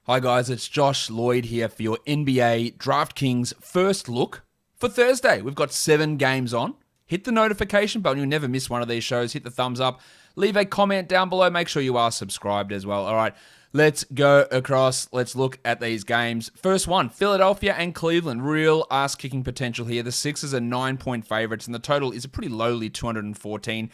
Hi guys, it's Josh Lloyd here for your NBA DraftKings first look for Thursday. We've got 7 games on. Hit the notification button, you'll never miss one of these shows. Hit the thumbs up, leave a comment down below, make sure you are subscribed as well. All right, let's go across. Let's look at these games. First one, Philadelphia and Cleveland. Real ass-kicking potential here. The Sixers are 9-point favorites, and the total is a pretty lowly 214.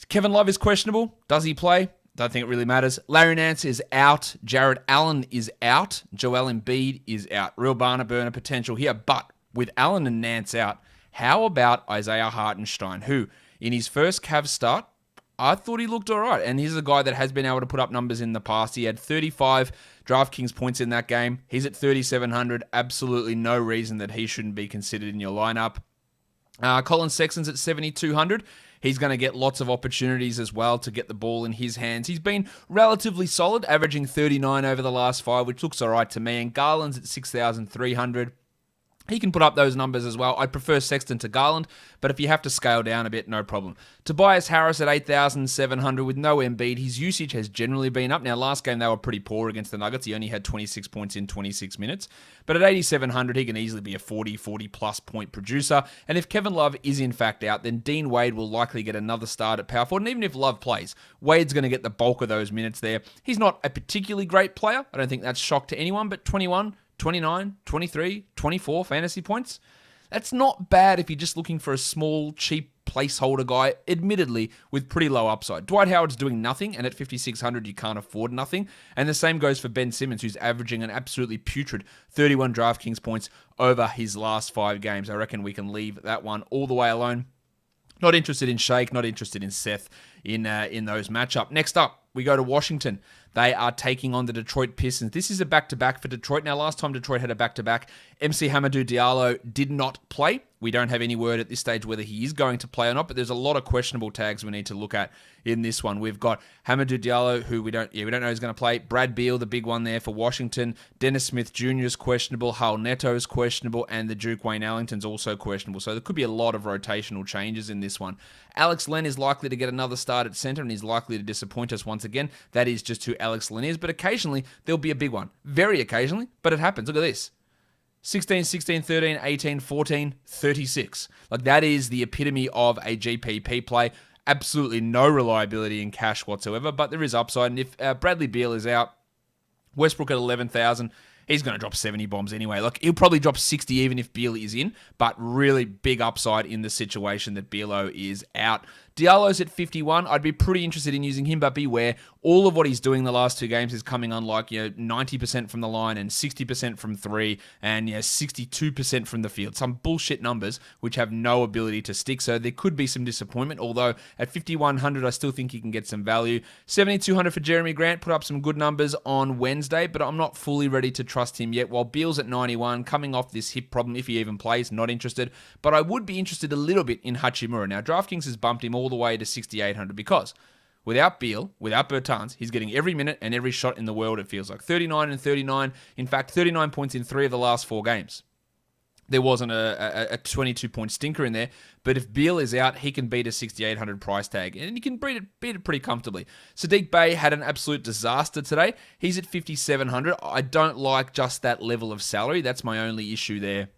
Kevin Love is questionable. Does he play? Don't think it really matters. Larry Nance is out. Jared Allen is out. Joel Embiid is out. Real barn burner potential here. But with Allen and Nance out, how about Isaiah Hartenstein, who in his first Cavs start, I thought he looked all right. And he's a guy that has been able to put up numbers in the past. He had 35 DraftKings points in that game. He's at 3,700. Absolutely no reason that he shouldn't be considered in your lineup. Colin Sexton's at 7,200. He's going to get lots of opportunities as well to get the ball in his hands. He's been relatively solid, averaging 39 over the last 5, which looks all right to me. And Garland's at 6,300. He can put up those numbers as well. I prefer Sexton to Garland, but if you have to scale down a bit, no problem. Tobias Harris at 8,700 with no Embiid. His usage has generally been up. Now, last game they were pretty poor against the Nuggets. He only had 26 points in 26 minutes. But at 8,700, he can easily be a 40-plus point producer. And if Kevin Love is in fact out, then Dean Wade will likely get another start at power forward. And even if Love plays, Wade's going to get the bulk of those minutes there. He's not a particularly great player. I don't think that's shock to anyone, but 21, 29, 23, 24 fantasy points. That's not bad if you're just looking for a small, cheap placeholder guy, admittedly, with pretty low upside. Dwight Howard's doing nothing, and at 5,600, you can't afford nothing. And the same goes for Ben Simmons, who's averaging an absolutely putrid 31 DraftKings points over his last 5 games. I reckon we can leave that one all the way alone. Not interested in Shake, not interested in Seth in those matchup. Next up, we go to Washington. They are taking on the Detroit Pistons. This is a back-to-back for Detroit. Now, last time Detroit had a back-to-back, MC Hamidou Diallo did not play. We don't have any word at this stage whether he is going to play or not, but there's a lot of questionable tags we need to look at in this one. We've got Hamidou Diallo, who we don't know who's going to play. Brad Beal, the big one there for Washington. Dennis Smith Jr. is questionable. Hal Neto is questionable, and the Duke Wayne Ellington's also questionable. So there could be a lot of rotational changes in this one. Alex Len is likely to get another start at center, and he's likely to disappoint us once again. That is just who Alex Len is, but occasionally there'll be a big one. Very occasionally, but it happens. Look at this. 16, 16, 13, 18, 14, 36. Like, that is the epitome of a GPP play. Absolutely no reliability in cash whatsoever, but there is upside. And if Bradley Beal is out, Westbrook at 11,000, he's going to drop 70 bombs anyway. Like, he'll probably drop 60 even if Beal is in, but really big upside in the situation that Bealo is out. Diallo's at 51. I'd be pretty interested in using him, but beware, all of what he's doing the last 2 games is coming on like 90% from the line and 60% from 3 and 62% from the field. Some bullshit numbers which have no ability to stick. So there could be some disappointment, although at 5,100 I still think he can get some value. 7,200 for Jeremy Grant, put up some good numbers on Wednesday, but I'm not fully ready to trust him yet. While Beal's at 91, coming off this hip problem, if he even plays, not interested. But I would be interested a little bit in Hachimura. Now, DraftKings has bumped him all the way to 6,800 because without Beal, without Bertans, he's getting every minute and every shot in the world, it feels like. 39 and 39. In fact, 39 points in 3 of the last 4 games. There wasn't a 22-point stinker in there, but if Beal is out, he can beat a 6,800 price tag, and he can beat it pretty comfortably. Sadiq Bey had an absolute disaster today. He's at 5,700. I don't like just that level of salary. That's my only issue there.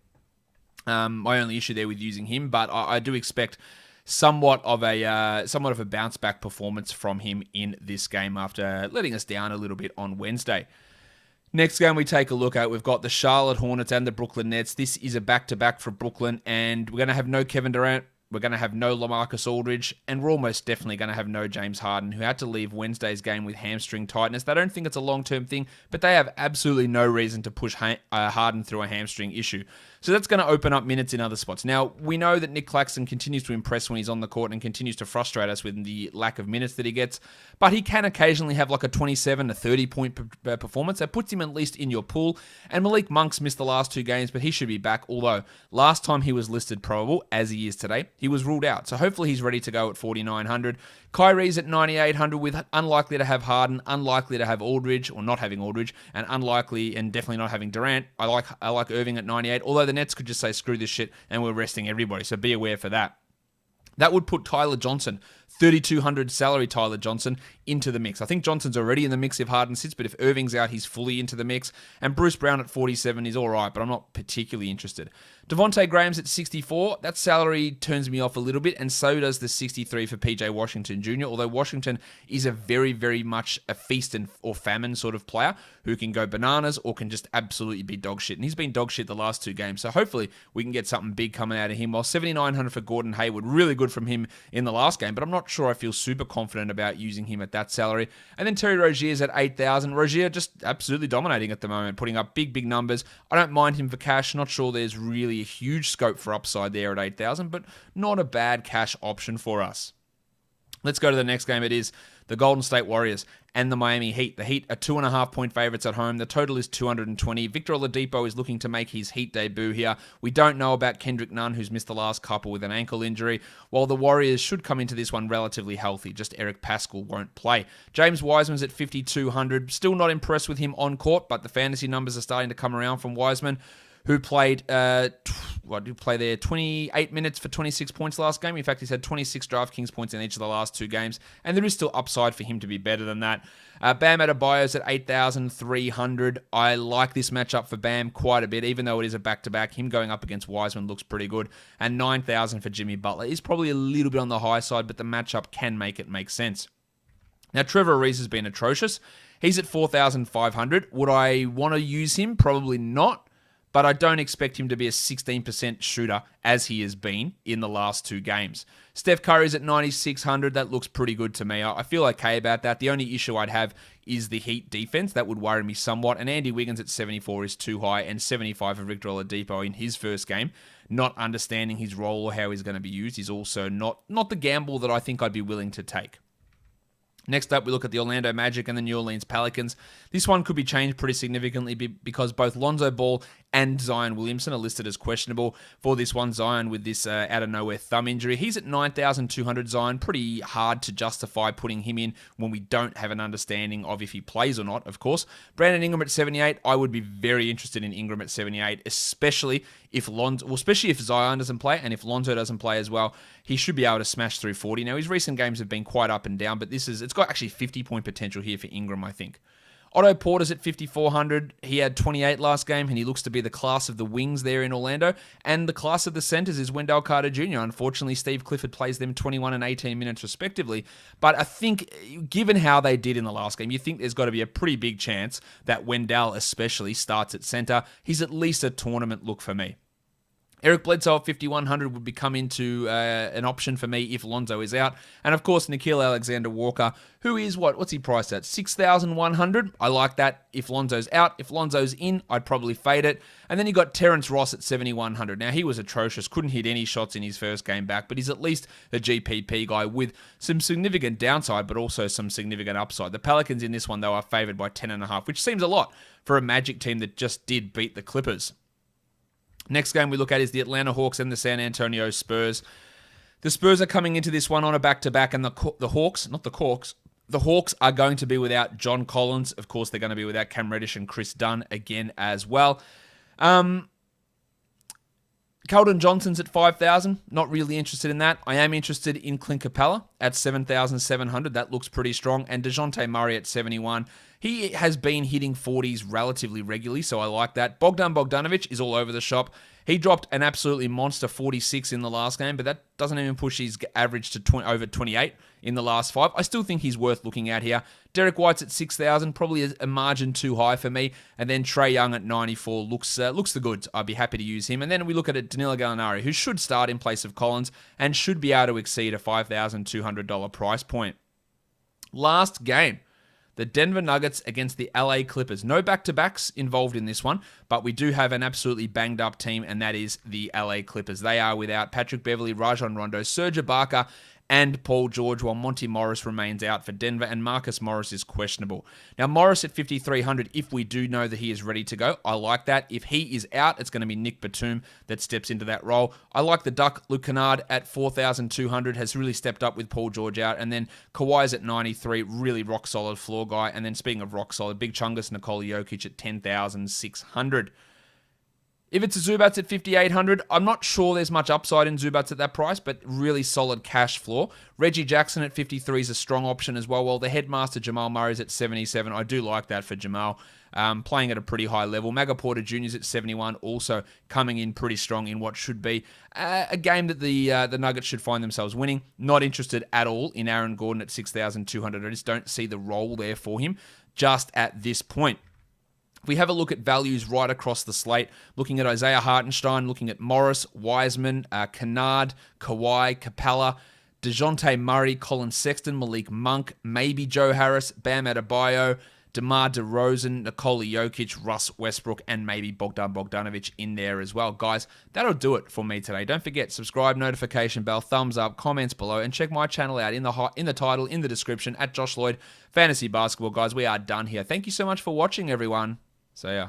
With using him, but I do expect somewhat of a bounce back performance from him in this game after letting us down a little bit on Wednesday. Next game we take a look at, we've got the Charlotte Hornets and the Brooklyn Nets. This is a back-to-back for Brooklyn, and we're going to have no Kevin Durant. We're going to have no LaMarcus Aldridge, and we're almost definitely going to have no James Harden, who had to leave Wednesday's game with hamstring tightness. They don't think it's a long-term thing, but they have absolutely no reason to push Harden through a hamstring issue. So that's going to open up minutes in other spots. Now, we know that Nick Claxton continues to impress when he's on the court and continues to frustrate us with the lack of minutes that he gets, but he can occasionally have like a 27 to 30-point performance. That puts him at least in your pool. And Malik Monk's missed the last 2 games, but he should be back, although last time he was listed probable, as he is today, he was ruled out. So hopefully he's ready to go at 4,900. Kyrie's at 9,800 with unlikely to have Harden, unlikely to have Aldridge, or not having Aldridge, and unlikely and definitely not having Durant. I like Irving at 98, although the Nets could just say screw this shit and we're resting everybody, so be aware for that. That would put Tyler Johnson 3,200 salary Tyler Johnson into the mix. I think Johnson's already in the mix if Harden sits, but if Irving's out, he's fully into the mix. And Bruce Brown at 47 is all right, but I'm not particularly interested. Devontae Graham's at 64. That salary turns me off a little bit, and so does the 63 for PJ Washington Jr., although Washington is a very, very much a feast or famine sort of player who can go bananas or can just absolutely be dog shit. And he's been dog shit the last 2 games, so hopefully we can get something big coming out of him. While 7,900 for Gordon Hayward, really good from him in the last game, but I'm not sure I feel super confident about using him at that salary. And then Terry Rozier's at 8,000. Rozier just absolutely dominating at the moment, putting up big, big numbers. I don't mind him for cash. Not sure there's really a huge scope for upside there at 8,000, but not a bad cash option for us. Let's go to the next game. It is the Golden State Warriors and the Miami Heat. The Heat are 2.5-point favorites at home. The total is 220. Victor Oladipo is looking to make his Heat debut here. We don't know about Kendrick Nunn, who's missed the last couple with an ankle injury, while the Warriors should come into this one relatively healthy. Just Eric Pascal won't play. James Wiseman's at 5,200. Still not impressed with him on court, but the fantasy numbers are starting to come around from Wiseman, who played, 28 minutes for 26 points last game. In fact, he's had 26 DraftKings points in each of the last 2 games, and there is still upside for him to be better than that. Bam Adebayo's at 8,300. I like this matchup for Bam quite a bit, even though it is a back-to-back. Him going up against Wiseman looks pretty good. And 9,000 for Jimmy Butler is probably a little bit on the high side, but the matchup can make it make sense. Now, Trevor Aries has been atrocious. He's at 4,500. Would I want to use him? Probably not. But I don't expect him to be a 16% shooter as he has been in the last 2 games. Steph Curry's at 9,600. That looks pretty good to me. I feel okay about that. The only issue I'd have is the Heat defense. That would worry me somewhat. And Andy Wiggins at 74 is too high, and 75 for Victor Oladipo in his first game. Not understanding his role or how he's going to be used is also not the gamble that I think I'd be willing to take. Next up, we look at the Orlando Magic and the New Orleans Pelicans. This one could be changed pretty significantly because both Lonzo Ball and Zion Williamson are listed as questionable for this one. Zion with this out-of-nowhere thumb injury. He's at 9,200, Zion. Pretty hard to justify putting him in when we don't have an understanding of if he plays or not, of course. Brandon Ingram at 78. I would be very interested in Ingram at 78, especially if Zion doesn't play, and if Lonzo doesn't play as well. He should be able to smash through 40. Now, his recent games have been quite up and down, but it's got actually 50-point potential here for Ingram, I think. Otto Porter's at 5,400. He had 28 last game, and he looks to be the class of the wings there in Orlando. And the class of the centers is Wendell Carter Jr. Unfortunately, Steve Clifford plays them 21 and 18 minutes respectively. But I think, given how they did in the last game, you think there's got to be a pretty big chance that Wendell especially starts at center. He's at least a tournament look for me. Eric Bledsoe at 5,100 would become into an option for me if Lonzo is out. And of course, Nickeil Alexander-Walker, who is what's he priced at? 6,100. I like that if Lonzo's out. If Lonzo's in, I'd probably fade it. And then you got Terrence Ross at 7,100. Now, he was atrocious. Couldn't hit any shots in his first game back, but he's at least a GPP guy with some significant downside, but also some significant upside. The Pelicans in this one, though, are favored by 10.5, which seems a lot for a Magic team that just did beat the Clippers. Next game we look at is the Atlanta Hawks and the San Antonio Spurs. The Spurs are coming into this one on a back-to-back, and the Hawks are going to be without John Collins. Of course, they're going to be without Cam Reddish and Chris Dunn again as well. Keldon Johnson's at 5,000. Not really interested in that. I am interested in Clint Capella at 7,700. That looks pretty strong. And DeJounte Murray at 71. He has been hitting 40s relatively regularly, so I like that. Bogdan Bogdanovic is all over the shop. He dropped an absolutely monster 46 in the last game, but that doesn't even push his average to over 28 in the last 5. I still think he's worth looking at here. Derek White's at 6,000, probably a margin too high for me. And then Trae Young at 94 looks the goods. I'd be happy to use him. And then we look at Danilo Gallinari, who should start in place of Collins and should be able to exceed a $5,200 price point. Last game. The Denver Nuggets against the LA Clippers. No back-to-backs involved in this one, but we do have an absolutely banged-up team, and that is the LA Clippers. They are without Patrick Beverley, Rajon Rondo, Serge Ibaka, and Paul George, while Monty Morris remains out for Denver, and Marcus Morris is questionable. Now, Morris at 5,300, if we do know that he is ready to go, I like that. If he is out, it's going to be Nick Batum that steps into that role. I like the Duck. Luke Kennard at 4,200 has really stepped up with Paul George out, and then Kawhi's at 93, really rock-solid floor guy. And then speaking of rock-solid, Big Chungus Nikola Jokic at 10,600. If it's a Zubats at 5,800, I'm not sure there's much upside in Zubats at that price, but really solid cash floor. Reggie Jackson at 53 is a strong option as well. While the headmaster Jamal Murray's at 77, I do like that for Jamal. Playing at a pretty high level. Maga Porter Jr.'s at 71, also coming in pretty strong in what should be a game that the Nuggets should find themselves winning. Not interested at all in Aaron Gordon at 6,200. I just don't see the role there for him just at this point. If we have a look at values right across the slate, looking at Isaiah Hartenstein, looking at Morris, Wiseman, Kennard, Kawhi, Capella, DeJounte Murray, Colin Sexton, Malik Monk, maybe Joe Harris, Bam Adebayo, DeMar DeRozan, Nikola Jokic, Russ Westbrook, and maybe Bogdan Bogdanovic in there as well. Guys, that'll do it for me today. Don't forget, subscribe, notification bell, thumbs up, comments below, and check my channel out in the title, in the description, at Josh Lloyd Fantasy Basketball. Guys, we are done here. Thank you so much for watching, everyone. See ya.